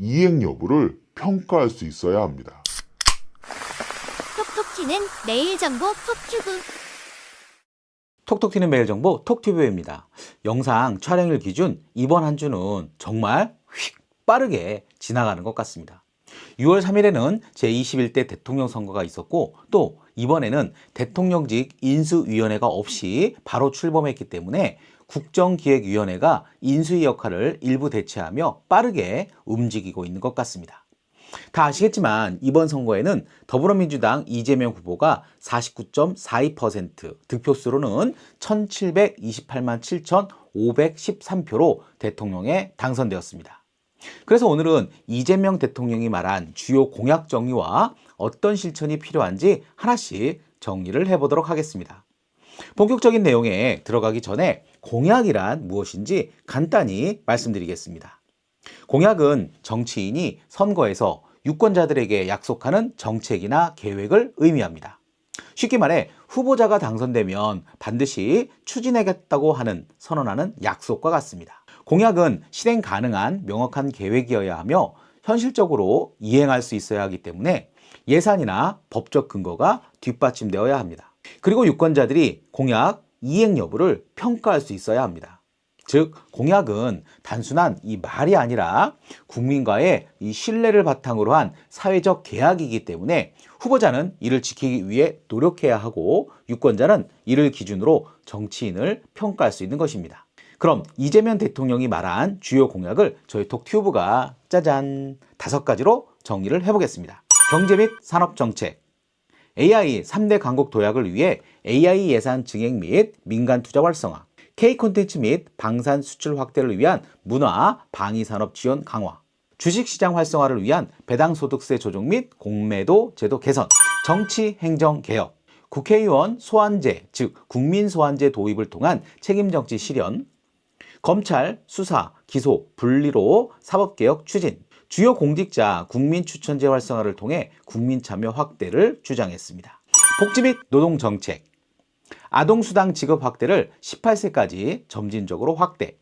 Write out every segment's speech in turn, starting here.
이행 여부를 평가할 수 있어야 합니다. 톡톡 튀는 내일 정보 톡튜브. 톡톡 튀는 매일 정보 톡튜브입니다. 영상 촬영일 기준 이번 한 주는 정말 휙 빠르게 지나가는 것 같습니다. 6월 3일에는 제21대 대통령 선거가 있었고, 또 이번에는 대통령직 인수위원회가 없이 바로 출범했기 때문에 국정기획위원회가 인수위 역할을 일부 대체하며 빠르게 움직이고 있는 것 같습니다. 다 아시겠지만 이번 선거에는 더불어민주당 이재명 후보가 49.42%, 득표수로는 1728만 7,513표로 대통령에 당선되었습니다. 그래서 오늘은 이재명 대통령이 말한 주요 공약 정리와 어떤 실천이 필요한지 하나씩 정리를 해보도록 하겠습니다. 본격적인 내용에 들어가기 전에 공약이란 무엇인지 간단히 말씀드리겠습니다. 공약은 정치인이 선거에서 유권자들에게 약속하는 정책이나 계획을 의미합니다. 쉽게 말해 후보자가 당선되면 반드시 추진하겠다고 선언하는 약속과 같습니다. 공약은 실행 가능한 명확한 계획이어야 하며 현실적으로 이행할 수 있어야 하기 때문에 예산이나 법적 근거가 뒷받침되어야 합니다. 그리고 유권자들이 공약 이행 여부를 평가할 수 있어야 합니다. 즉, 공약은 단순한 이 말이 아니라 국민과의 이 신뢰를 바탕으로 한 사회적 계약이기 때문에 후보자는 이를 지키기 위해 노력해야 하고, 유권자는 이를 기준으로 정치인을 평가할 수 있는 것입니다. 그럼 이재명 대통령이 말한 주요 공약을 저희 톡튜브가 짜잔 5가지로 정리를 해보겠습니다. 경제 및 산업 정책, AI 3대 강국 도약을 위해 AI 예산 증액 및 민간 투자 활성화, K 콘텐츠 및 방산 수출 확대를 위한 문화 방위 산업 지원 강화, 주식시장 활성화를 위한 배당소득세 조정 및 공매도 제도 개선, 정치 행정 개혁, 국회의원 소환제 즉 국민 소환제 도입을 통한 책임정치 실현, 검찰 수사 기소 분리로 사법개혁 추진, 주요 공직자 국민추천제 활성화를 통해 국민참여 확대를 주장했습니다. 복지 및 노동정책, 아동수당 지급 확대를 18세까지 점진적으로 확대,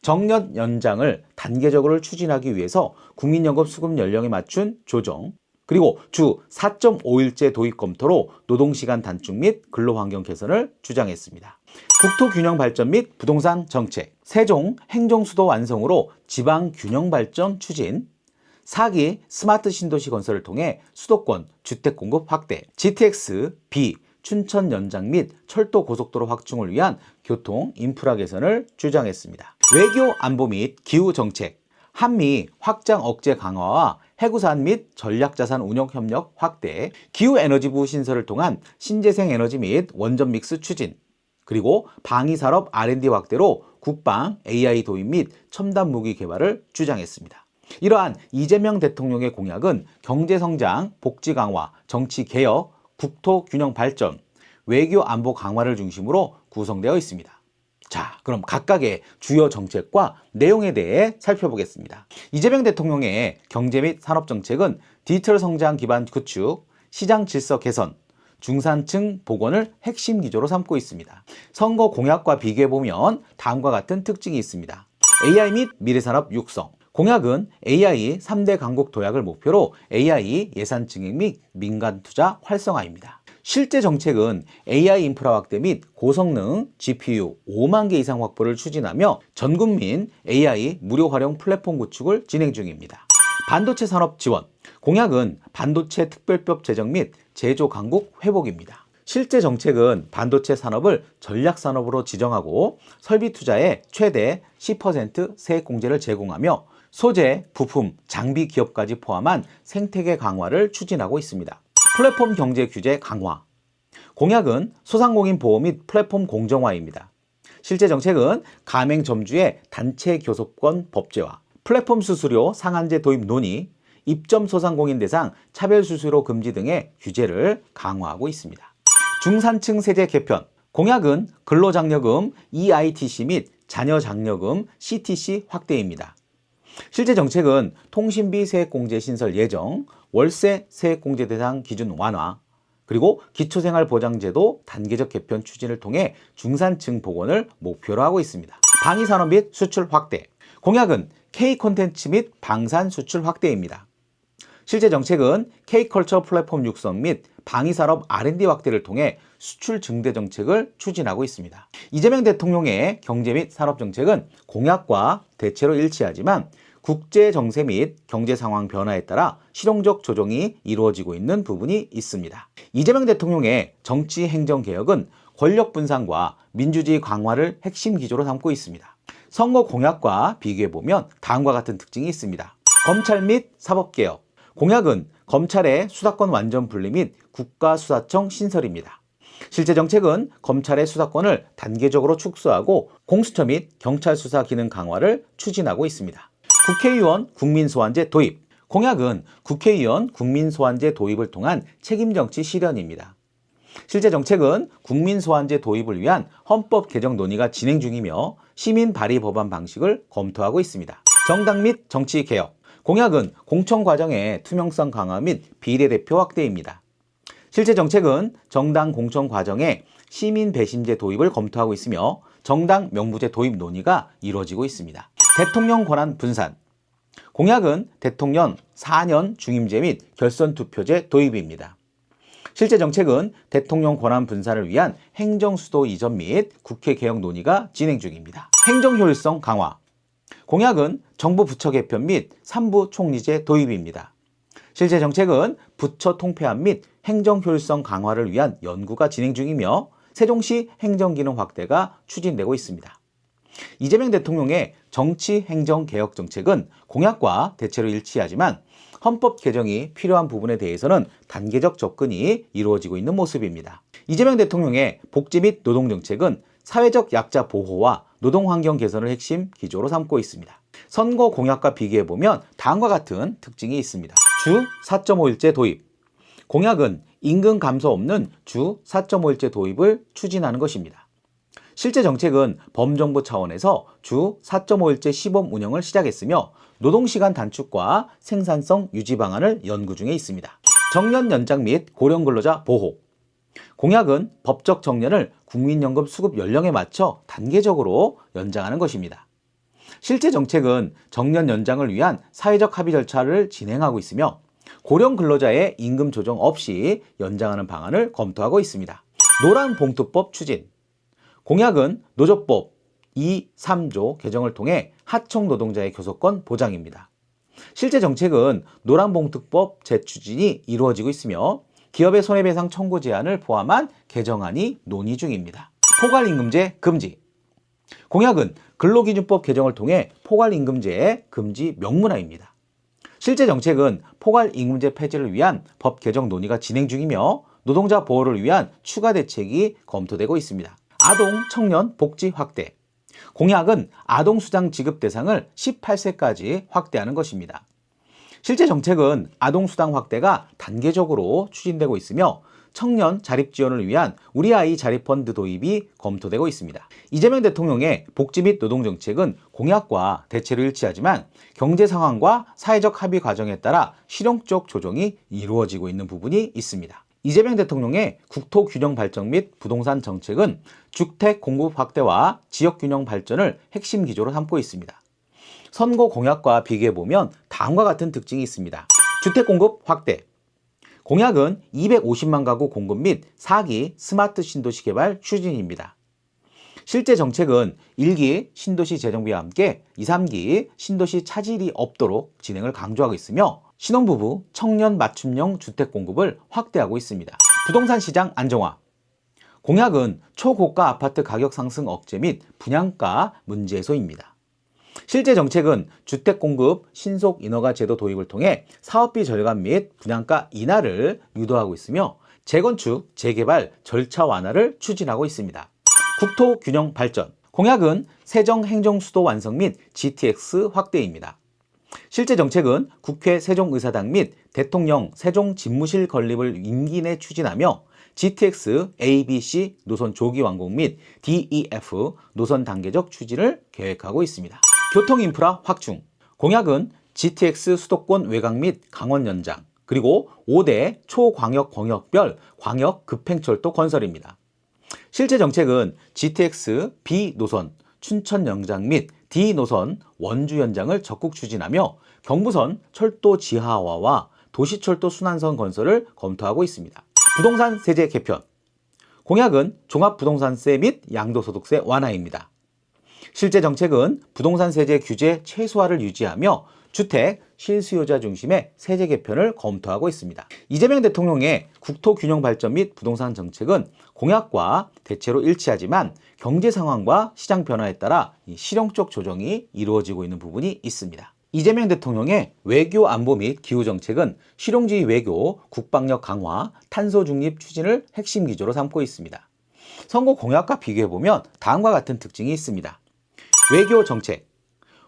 정년 연장을 단계적으로 추진하기 위해서 국민연금 수급 연령에 맞춘 조정, 그리고 주 4.5일제 도입 검토로 노동시간 단축 및 근로환경 개선을 주장했습니다. 국토균형 발전 및 부동산 정책, 세종 행정수도 완성으로 지방균형 발전 추진, 4기 스마트 신도시 건설을 통해 수도권 주택 공급 확대, GTX, B, 춘천 연장 및 철도 고속도로 확충을 위한 교통 인프라 개선을 주장했습니다. 외교 안보 및 기후 정책, 한미 확장 억제 강화와 해구산 및 전략자산 운영 협력 확대, 기후에너지부 신설을 통한 신재생 에너지 및 원전 믹스 추진, 그리고 방위산업 R&D 확대로 국방 AI 도입 및 첨단 무기 개발을 주장했습니다. 이러한 이재명 대통령의 공약은 경제성장, 복지 강화, 정치 개혁, 국토 균형 발전, 외교 안보 강화를 중심으로 구성되어 있습니다. 자, 그럼 각각의 주요 정책과 내용에 대해 살펴보겠습니다. 이재명 대통령의 경제 및 산업 정책은 디지털 성장 기반 구축, 시장 질서 개선, 중산층 복원을 핵심 기조로 삼고 있습니다. 선거 공약과 비교해보면 다음과 같은 특징이 있습니다. AI 및 미래산업 육성, 공약은 AI 3대 강국 도약을 목표로 AI 예산 증액 및 민간 투자 활성화입니다. 실제 정책은 AI 인프라 확대 및 고성능 GPU 5만 개 이상 확보를 추진하며 전국민 AI 무료 활용 플랫폼 구축을 진행 중입니다. 반도체 산업 지원, 공약은 반도체 특별법 제정 및 제조 강국 회복입니다. 실제 정책은 반도체 산업을 전략산업으로 지정하고 설비 투자에 최대 10% 세액 공제를 제공하며 소재, 부품, 장비 기업까지 포함한 생태계 강화를 추진하고 있습니다. 플랫폼 경제 규제 강화, 공약은 소상공인 보호 및 플랫폼 공정화입니다. 실제 정책은 가맹점주의 단체 교섭권 법제화, 플랫폼 수수료 상한제 도입 논의, 입점 소상공인 대상 차별 수수료 금지 등의 규제를 강화하고 있습니다. 중산층 세제 개편, 공약은 근로장려금 EITC 및 자녀장려금 CTC 확대입니다. 실제 정책은 통신비 세액공제 신설 예정, 월세 세액공제 대상 기준 완화, 그리고 기초생활보장제도 단계적 개편 추진을 통해 중산층 복원을 목표로 하고 있습니다. 방위산업 및 수출 확대, 공약은 K 콘텐츠 및 방산 수출 확대입니다. 실제 정책은 K컬처 플랫폼 육성 및 방위산업 R&D 확대를 통해 수출 증대 정책을 추진하고 있습니다. 이재명 대통령의 경제 및 산업 정책은 공약과 대체로 일치하지만 국제 정세 및 경제 상황 변화에 따라 실용적 조정이 이루어지고 있는 부분이 있습니다. 이재명 대통령의 정치 행정 개혁은 권력 분산과 민주주의 강화를 핵심 기조로 삼고 있습니다. 선거 공약과 비교해보면 다음과 같은 특징이 있습니다. 검찰 및 사법개혁. 공약은 검찰의 수사권 완전 분리 및 국가수사청 신설입니다. 실제 정책은 검찰의 수사권을 단계적으로 축소하고 공수처 및 경찰 수사 기능 강화를 추진하고 있습니다. 국회의원 국민소환제 도입. 공약은 국회의원 국민소환제 도입을 통한 책임정치 실현입니다. 실제 정책은 국민소환제 도입을 위한 헌법 개정 논의가 진행 중이며 시민 발의 법안 방식을 검토하고 있습니다. 정당 및 정치 개혁. 공약은 공천 과정의 투명성 강화 및 비례대표 확대입니다. 실제 정책은 정당 공천 과정에 시민 배심제 도입을 검토하고 있으며 정당 명부제 도입 논의가 이루어지고 있습니다. 대통령 권한 분산. 공약은 대통령 4년 중임제 및 결선 투표제 도입입니다. 실제 정책은 대통령 권한 분산을 위한 행정수도 이전 및 국회 개혁 논의가 진행 중입니다. 행정 효율성 강화. 공약은 정부 부처 개편 및 3부 총리제 도입입니다. 실제 정책은 부처 통폐합 및 행정 효율성 강화를 위한 연구가 진행 중이며 세종시 행정기능 확대가 추진되고 있습니다. 이재명 대통령의 정치 행정 개혁 정책은 공약과 대체로 일치하지만 헌법 개정이 필요한 부분에 대해서는 단계적 접근이 이루어지고 있는 모습입니다. 이재명 대통령의 복지 및 노동 정책은 사회적 약자 보호와 노동 환경 개선을 핵심 기조로 삼고 있습니다. 선거 공약과 비교해보면 다음과 같은 특징이 있습니다. 주 4.5일제 도입. 공약은 임금 감소 없는 주 4.5일제 도입을 추진하는 것입니다. 실제 정책은 범정부 차원에서 주 4.5일제 시범 운영을 시작했으며 노동시간 단축과 생산성 유지 방안을 연구 중에 있습니다. 정년 연장 및 고령근로자 보호. 공약은 법적 정년을 국민연금 수급 연령에 맞춰 단계적으로 연장하는 것입니다. 실제 정책은 정년 연장을 위한 사회적 합의 절차를 진행하고 있으며 고령 근로자의 임금 조정 없이 연장하는 방안을 검토하고 있습니다. 노란봉투법 추진. 공약은 노조법 2, 3조 개정을 통해 하청 노동자의 교섭권 보장입니다. 실제 정책은 노란봉투법 재추진이 이루어지고 있으며 기업의 손해배상 청구 제한을 포함한 개정안이 논의 중입니다. 포괄임금제 금지. 공약은 근로기준법 개정을 통해 포괄임금제의 금지 명문화입니다. 실제 정책은 포괄임금제 폐지를 위한 법 개정 논의가 진행 중이며 노동자 보호를 위한 추가 대책이 검토되고 있습니다. 아동, 청년 복지 확대. 공약은 아동수당 지급 대상을 18세까지 확대하는 것입니다. 실제 정책은 아동수당 확대가 단계적으로 추진되고 있으며 청년 자립 지원을 위한 우리 아이 자립펀드 도입이 검토되고 있습니다. 이재명 대통령의 복지 및 노동 정책은 공약과 대체로 일치하지만 경제 상황과 사회적 합의 과정에 따라 실용적 조정이 이루어지고 있는 부분이 있습니다. 이재명 대통령의 국토 균형 발전 및 부동산 정책은 주택 공급 확대와 지역 균형 발전을 핵심 기조로 삼고 있습니다. 선거 공약과 비교해보면 다음과 같은 특징이 있습니다. 주택 공급 확대. 공약은 250만 가구 공급 및 4기 스마트 신도시 개발 추진입니다. 실제 정책은 1기 신도시 재정비와 함께 2, 3기 신도시 차질이 없도록 진행을 강조하고 있으며 신혼부부 청년 맞춤형 주택 공급을 확대하고 있습니다. 부동산 시장 안정화. 공약은 초고가 아파트 가격 상승 억제 및 분양가 문제 해소입니다. 실제 정책은 주택 공급 신속 인허가 제도 도입을 통해 사업비 절감 및 분양가 인하를 유도하고 있으며 재건축, 재개발 절차 완화를 추진하고 있습니다. 국토 균형 발전. 공약은 세정 행정 수도 완성 및 GTX 확대입니다. 실제 정책은 국회 세종의사당 및 대통령 세종집무실 건립을 임기 내 추진하며 GTX, ABC 노선 조기 완공 및 DEF 노선 단계적 추진을 계획하고 있습니다. 교통인프라 확충. 공약은 GTX 수도권 외곽 및 강원 연장, 그리고 5대 초광역 광역별 광역 급행철도 건설입니다. 실제 정책은 GTX B 노선 춘천 연장 및 D노선 원주 연장을 적극 추진하며 경부선 철도 지하화와 도시철도 순환선 건설을 검토하고 있습니다. 부동산 세제 개편. 공약은 종합부동산세 및 양도소득세 완화입니다. 실제 정책은 부동산 세제 규제 최소화를 유지하며 주택, 실수요자 중심의 세제 개편을 검토하고 있습니다. 이재명 대통령의 국토균형 발전 및 부동산 정책은 공약과 대체로 일치하지만 경제 상황과 시장 변화에 따라 실용적 조정이 이루어지고 있는 부분이 있습니다. 이재명 대통령의 외교 안보 및 기후 정책은 실용주의 외교, 국방력 강화, 탄소 중립 추진을 핵심 기조로 삼고 있습니다. 선거 공약과 비교해보면 다음과 같은 특징이 있습니다. 외교 정책.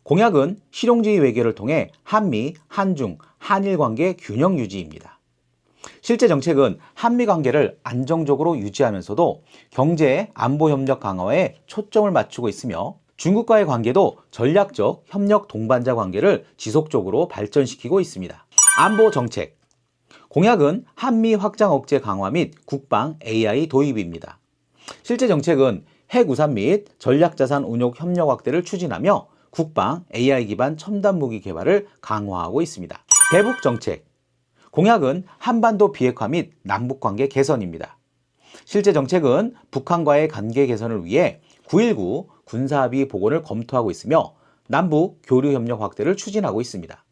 공약은 실용주의 외교를 통해 한미, 한중, 한일 관계 균형 유지입니다. 실제 정책은 한미 관계를 안정적으로 유지하면서도 경제, 안보 협력 강화에 초점을 맞추고 있으며 중국과의 관계도 전략적 협력 동반자 관계를 지속적으로 발전시키고 있습니다. 안보 정책. 공약은 한미 확장 억제 강화 및 국방 AI 도입입니다. 실제 정책은 핵우산 및 전략자산 운용 협력 확대를 추진하며 국방 AI 기반 첨단 무기 개발을 강화하고 있습니다. 대북 정책. 공약은 한반도 비핵화 및 남북 관계 개선입니다. 실제 정책은 북한과의 관계 개선을 위해 9.19 군사합의 복원을 검토하고 있으며 남북 교류 협력 확대를 추진하고 있습니다.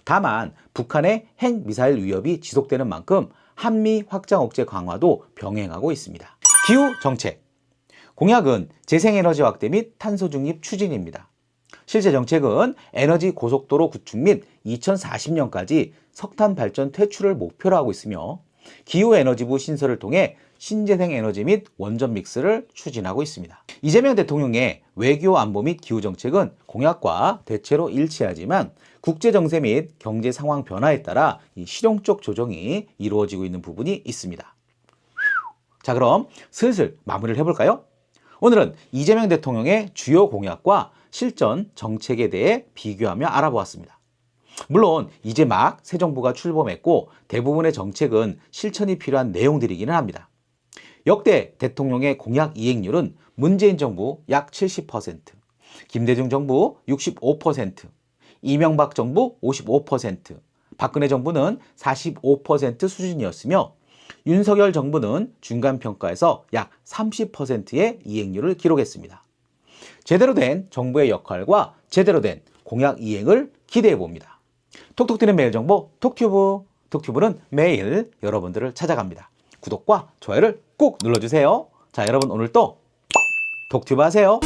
다만 북한의 핵 미사일 위협이 지속되는 만큼 한미 확장 억제 강화도 병행하고 있습니다. 기후 정책. 공약은 재생에너지 확대 및 탄소 중립 추진입니다. 실제 정책은 에너지 고속도로 구축 및 2040년까지 석탄 발전 퇴출을 목표로 하고 있으며 기후에너지부 신설을 통해 신재생 에너지 및 원전 믹스를 추진하고 있습니다. 이재명 대통령의 외교 안보 및 기후 정책은 공약과 대체로 일치하지만 국제 정세 및 경제 상황 변화에 따라 실용적 조정이 이루어지고 있는 부분이 있습니다. 자, 그럼 슬슬 마무리를 해볼까요? 오늘은 이재명 대통령의 주요 공약과 실전 정책에 대해 비교하며 알아보았습니다. 물론 이제 막 새 정부가 출범했고 대부분의 정책은 실천이 필요한 내용들이기는 합니다. 역대 대통령의 공약 이행률은 문재인 정부 약 70%, 김대중 정부 65%, 이명박 정부 55%, 박근혜 정부는 45% 수준이었으며 윤석열 정부는 중간평가에서 약 30%의 이행률을 기록했습니다. 제대로 된 정부의 역할과 제대로 된 공약 이행을 기대해 봅니다. 톡톡 튀는 매일 정보 톡튜브. 톡튜브는 매일 여러분들을 찾아갑니다. 구독과 좋아요를 꼭 눌러주세요. 자, 여러분 오늘 또 톡튜브 하세요.